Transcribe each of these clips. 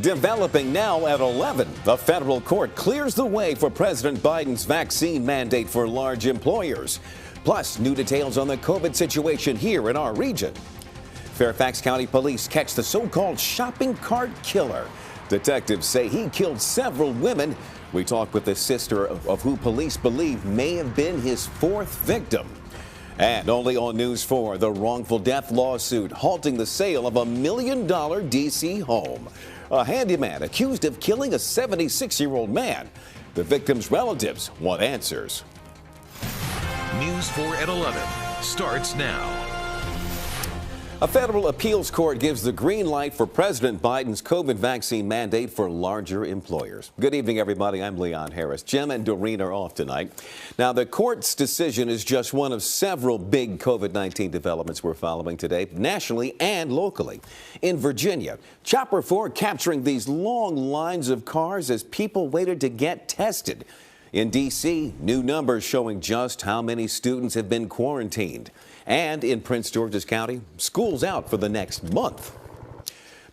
Developing now at 11, the federal court clears the way for President Biden's vaccine mandate for large employers. Plus, new details on the COVID situation here in our region. Fairfax County Police catch the so-called shopping cart killer. Detectives say he killed several women. We talk with the sister of who police believe may have been his fourth victim. And only on News 4, the wrongful death lawsuit halting the sale of a $1 million D.C. home. A handyman accused of killing a 76-year-old man. The victim's relatives want answers. News 4 at 11 starts now. A federal appeals court gives the green light for President Biden's COVID vaccine mandate for larger employers. Good evening, everybody. I'm Leon Harris. Jim and Doreen are off tonight. Now, the court's decision is just one of several big COVID-19 developments we're following today, nationally and locally. In Virginia, Chopper 4 capturing these long lines of cars as people waited to get tested. In D.C., new numbers showing just how many students have been quarantined. And in Prince George's County, schools out for the next month.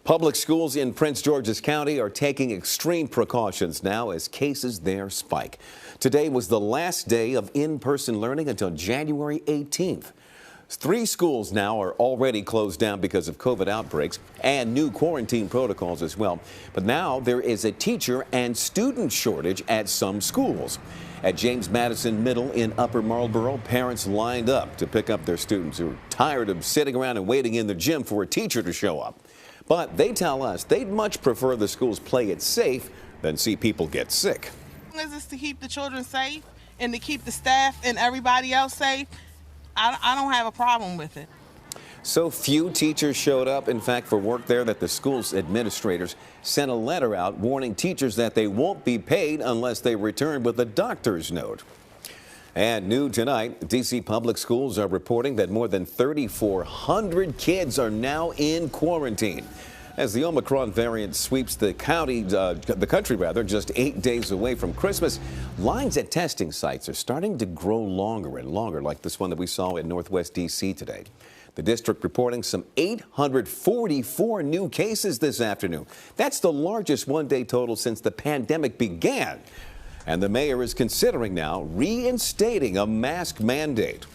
Public schools in Prince George's County are taking extreme precautions now as cases there spike. Today was the last day of in-person learning until January 18th. 3 schools now are already closed down because of COVID outbreaks and new quarantine protocols as well. But now there is a teacher and student shortage at some schools. At James Madison Middle in Upper Marlboro, parents lined up to pick up their students who are tired of sitting around and waiting in the gym for a teacher to show up. But they tell us they'd much prefer the schools play it safe than see people get sick. As long as it's to keep the children safe and to keep the staff and everybody else safe, I don't have a problem with it. So few teachers showed up, in fact, for work there that the school's administrators sent a letter out warning teachers that they won't be paid unless they return with a doctor's note. And new tonight, D.C. public schools are reporting that more than 3,400 kids are now in quarantine. As the Omicron variant sweeps the country, just 8 days away from Christmas, lines at testing sites are starting to grow longer and longer, like this one that we saw in Northwest D.C. today. The district reporting some 844 new cases this afternoon. That's the largest one-day total since the pandemic began. And the mayor is considering now reinstating a mask mandate.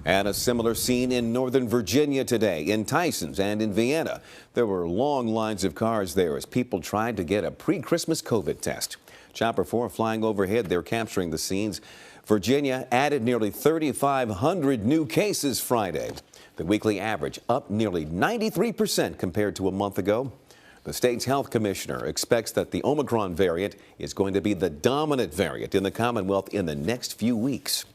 And a similar scene in Northern Virginia today, in Tysons and in Vienna. There were long lines of cars there as people tried to get a pre-Christmas COVID test. Chopper 4 flying overhead, they're capturing the scenes. Virginia added nearly 3,500 new cases Friday. The weekly average up nearly 93% compared to a month ago. The state's health commissioner expects that the Omicron variant is going to be the dominant variant in the Commonwealth in the next few weeks.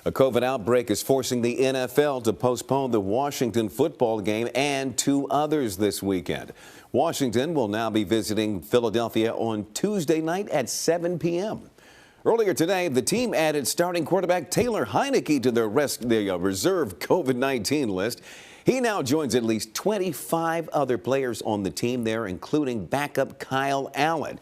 A COVID outbreak is forcing the NFL to postpone the Washington football game and 2 others this weekend. Washington will now be visiting Philadelphia on Tuesday night at 7 p.m. Earlier today, the team added starting quarterback Taylor Heineke to their reserve COVID-19 list. He now joins at least 25 other players on the team there, including backup Kyle Allen.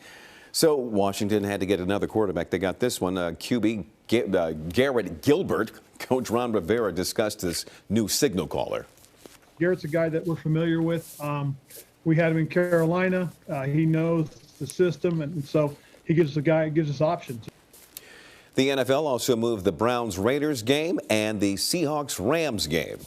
So Washington had to get another quarterback. They got this one, QB Garrett Gilbert. Coach Ron Rivera discussed this new signal caller. Garrett's a guy that we're familiar with. We had him in Carolina. He knows the system, and so he gives us options. The NFL also moved the Browns-Raiders game and the Seahawks-Rams game.